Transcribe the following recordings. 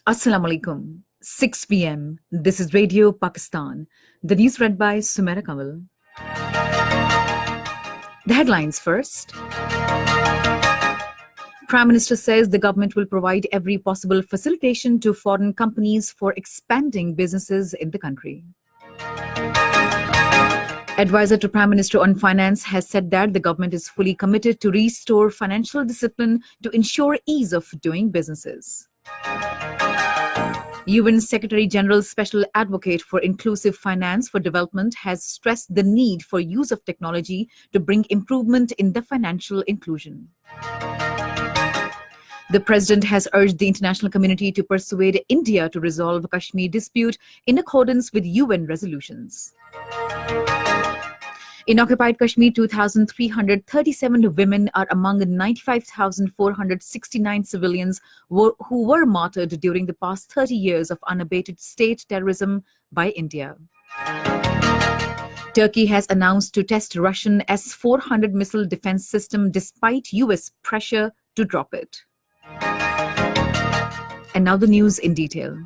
Assalamu alaikum. 6 p.m. This is Radio Pakistan. The news read by Sumera Kamal. The headlines first. Prime Minister says the government will provide every possible facilitation to foreign companies for expanding businesses in the country. Advisor to Prime Minister on Finance has said that the government is fully committed to restore financial discipline to ensure ease of doing businesses. UN Secretary General's Special Advocate for Inclusive Finance for Development has stressed the need for use of technology to bring improvement in the financial inclusion. The President has urged the international community to persuade India to resolve Kashmir dispute in accordance with UN resolutions. In occupied Kashmir, 2,337 women are among 95,469 civilians who were martyred during the past 30 years of unabated state terrorism by India. Turkey has announced to test Russian S-400 missile defense system despite US pressure to drop it. And now the news in detail.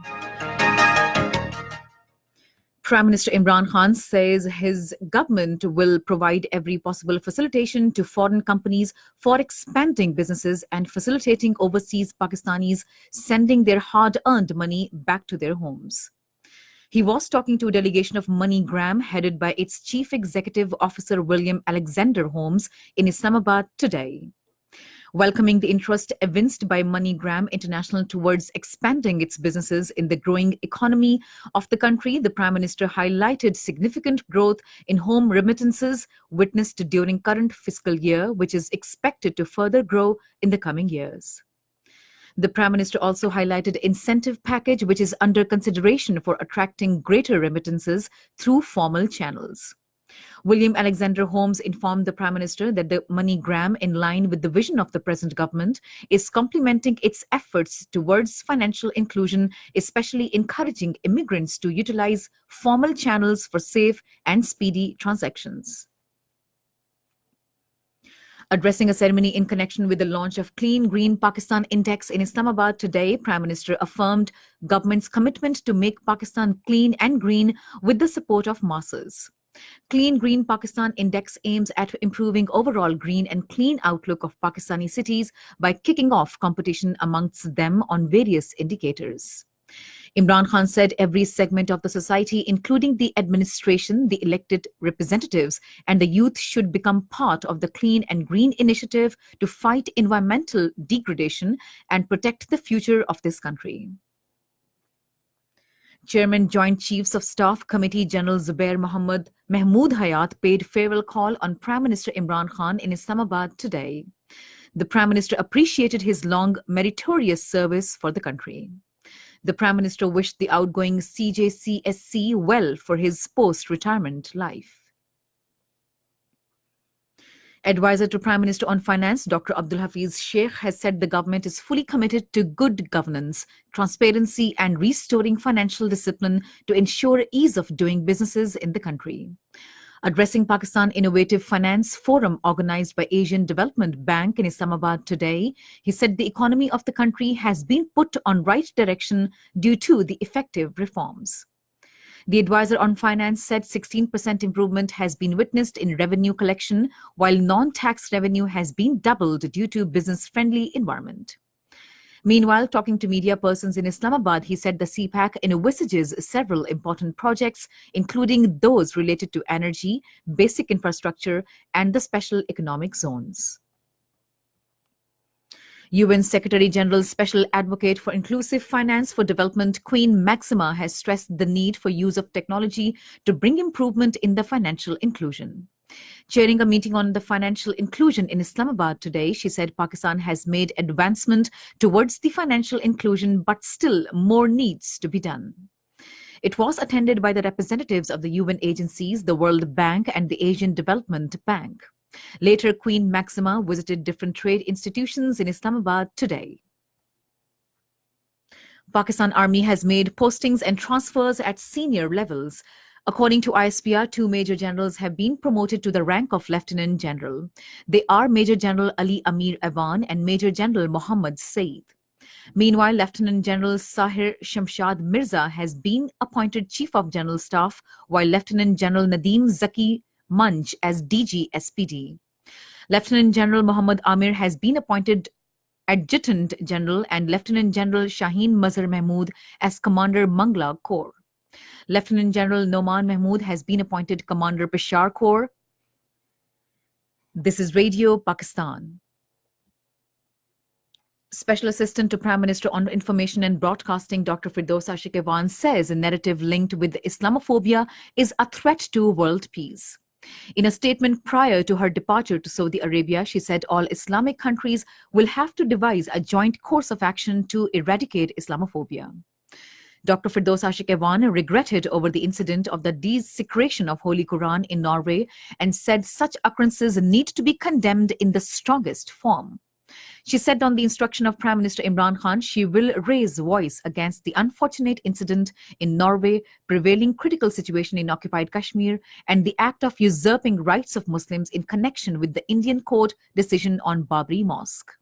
Prime Minister Imran Khan says his government will provide every possible facilitation to foreign companies for expanding businesses and facilitating overseas Pakistanis sending their hard-earned money back to their homes. He was talking to a delegation of MoneyGram headed by its Chief Executive Officer William Alexander Holmes in Islamabad today. Welcoming the interest evinced by MoneyGram International towards expanding its businesses in the growing economy of the country, the Prime Minister highlighted significant growth in home remittances witnessed during current fiscal year, which is expected to further grow in the coming years. The Prime Minister also highlighted incentive package which is under consideration for attracting greater remittances through formal channels. William Alexander Holmes informed the Prime Minister that the MoneyGram, in line with the vision of the present government, is complementing its efforts towards financial inclusion, especially encouraging immigrants to utilize formal channels for safe and speedy transactions. Addressing a ceremony in connection with the launch of Clean Green Pakistan Index in Islamabad today, Prime Minister affirmed government's commitment to make Pakistan clean and green with the support of masses. Clean Green Pakistan Index aims at improving overall green and clean outlook of Pakistani cities by kicking off competition amongst them on various indicators. Imran Khan said every segment of the society, including the administration, the elected representatives, and the youth should become part of the Clean and Green initiative to fight environmental degradation and protect the future of this country. Chairman Joint Chiefs of Staff Committee General Zubair Mahmood Hayat paid farewell call on Prime Minister Imran Khan in Islamabad today. The Prime Minister appreciated his long, meritorious service for the country. The Prime Minister wished the outgoing CJCSC well for his post-retirement life. Advisor to Prime Minister on Finance, Dr. Abdul Hafiz Sheikh, has said the government is fully committed to good governance, transparency, and restoring financial discipline to ensure ease of doing businesses in the country. Addressing Pakistan Innovative Finance Forum organized by Asian Development Bank in Islamabad today, he said the economy of the country has been put on right direction due to the effective reforms. The advisor on finance said 16% improvement has been witnessed in revenue collection, while non-tax revenue has been doubled due to business-friendly environment. Meanwhile, talking to media persons in Islamabad, he said the CPAC envisages several important projects, including those related to energy, basic infrastructure, and the special economic zones. UN Secretary General's Special Advocate for Inclusive Finance for Development, Queen Maxima, has stressed the need for use of technology to bring improvement in the financial inclusion. Chairing a meeting on the financial inclusion in Islamabad today, she said Pakistan has made advancement towards the financial inclusion, but still more needs to be done. It was attended by the representatives of the UN agencies, the World Bank, and the Asian Development Bank. Later, Queen Maxima visited different trade institutions in Islamabad today. Pakistan Army has made postings and transfers at senior levels. According to ISPR, 2 Major Generals have been promoted to the rank of Lieutenant General. They are Major General Ali Amir Awan and Major General Mohammad Saeed. Meanwhile, Lieutenant General Sahir Shamshad Mirza has been appointed Chief of General Staff, while Lieutenant General Nadeem Zaki Manj as DG SPD. Lieutenant General Muhammad Amir has been appointed Adjutant General and Lieutenant General Shaheen Mazhar Mahmood as Commander Mangla Corps. Lieutenant General Noman Mahmood has been appointed Commander Peshawar Corps. This is Radio Pakistan. Special Assistant to Prime Minister on Information and Broadcasting Dr. Firdaus Ashik says a narrative linked with Islamophobia is a threat to world peace. In a statement prior to her departure to Saudi Arabia, she said all Islamic countries will have to devise a joint course of action to eradicate Islamophobia. Dr. Firdaus Ashik regretted over the incident of the desecration of Holy Quran in Norway and said such occurrences need to be condemned in the strongest form. She said on the instruction of Prime Minister Imran Khan, she will raise voice against the unfortunate incident in Norway, prevailing critical situation in occupied Kashmir, and the act of usurping rights of Muslims in connection with the Indian court decision on Babri Mosque.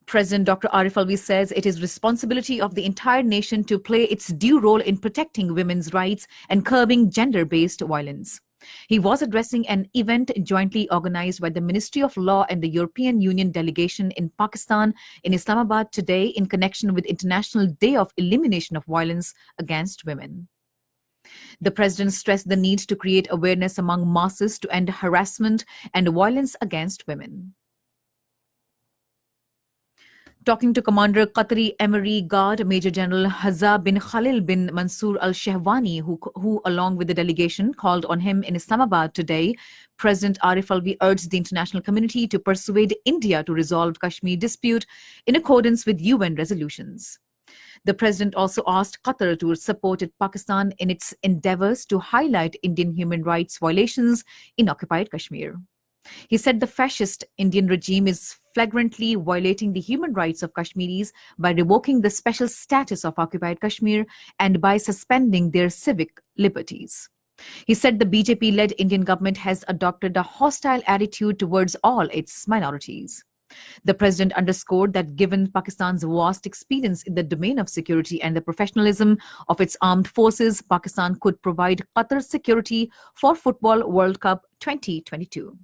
President Dr. Arif Alvi says it is responsibility of the entire nation to play its due role in protecting women's rights and curbing gender-based violence. He was addressing an event jointly organized by the Ministry of Law and the European Union delegation in Pakistan in Islamabad today in connection with International Day of Elimination of Violence Against Women. The president stressed the need to create awareness among masses to end harassment and violence against women. Talking to Commander Qatari Emery Guard Major General Hazza bin Khalil bin Mansour al-Shehwani, who along with the delegation called on him in Islamabad today, President Arif Alvi urged the international community to persuade India to resolve Kashmir dispute in accordance with UN resolutions. The president also asked Qatar to support Pakistan in its endeavors to highlight Indian human rights violations in occupied Kashmir. He said the fascist Indian regime is flagrantly violating the human rights of Kashmiris by revoking the special status of occupied Kashmir and by suspending their civic liberties. He said the BJP-led Indian government has adopted a hostile attitude towards all its minorities. The president underscored that given Pakistan's vast experience in the domain of security and the professionalism of its armed forces, Pakistan could provide Qatar security for Football World Cup 2022.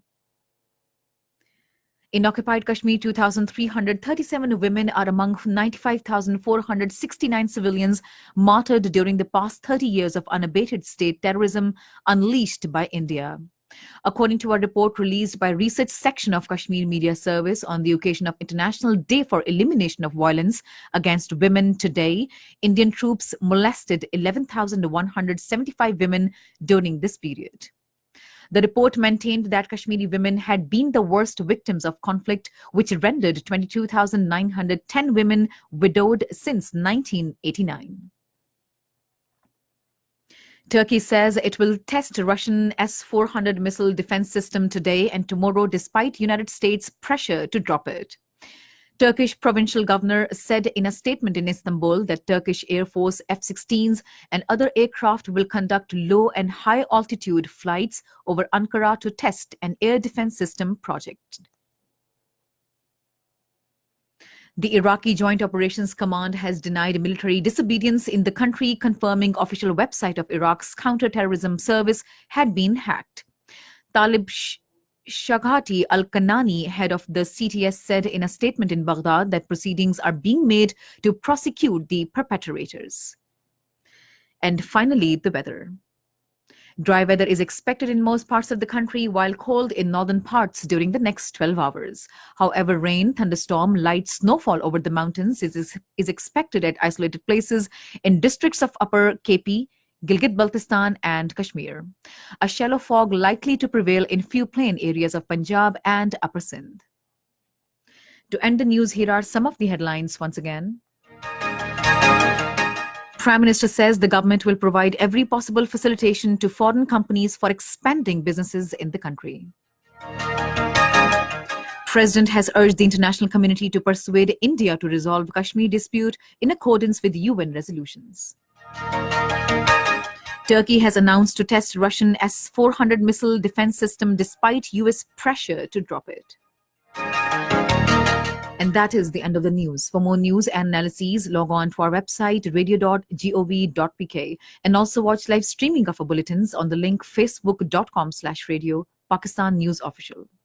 In occupied Kashmir, 2,337 women are among 95,469 civilians martyred during the past 30 years of unabated state terrorism unleashed by India. According to a report released by Research Section of Kashmir Media Service on the occasion of International Day for Elimination of Violence Against Women today, Indian troops molested 11,175 women during this period. The report maintained that Kashmiri women had been the worst victims of conflict, which rendered 22,910 women widowed since 1989. Turkey says it will test Russian S-400 missile defense system today and tomorrow despite United States pressure to drop it. Turkish provincial governor said in a statement in Istanbul that Turkish Air Force F-16s and other aircraft will conduct low and high altitude flights over Ankara to test an air defense system project. The Iraqi Joint Operations Command has denied military disobedience in the country, confirming official website of Iraq's counter-terrorism service had been hacked. Talib Shaghati Al-Kanani, head of the CTS, said in a statement in Baghdad that proceedings are being made to prosecute the perpetrators. And finally, the weather. Dry weather is expected in most parts of the country, while cold in northern parts during the next 12 hours. However, rain, thunderstorm, light snowfall over the mountains is expected at isolated places in districts of Upper KP, Gilgit-Baltistan and Kashmir. A shallow fog likely to prevail in few plain areas of Punjab and Upper Sindh. To end the news, here are some of the headlines once again. Prime Minister says the government will provide every possible facilitation to foreign companies for expanding businesses in the country. President has urged the international community to persuade India to resolve Kashmir dispute in accordance with UN resolutions. Turkey has announced to test Russian S-400 missile defense system despite US pressure to drop it. And that is the end of the news. For more news and analyses, log on to our website, radio.gov.pk, and also watch live streaming of our bulletins on the link facebook.com/radio Pakistan News Official.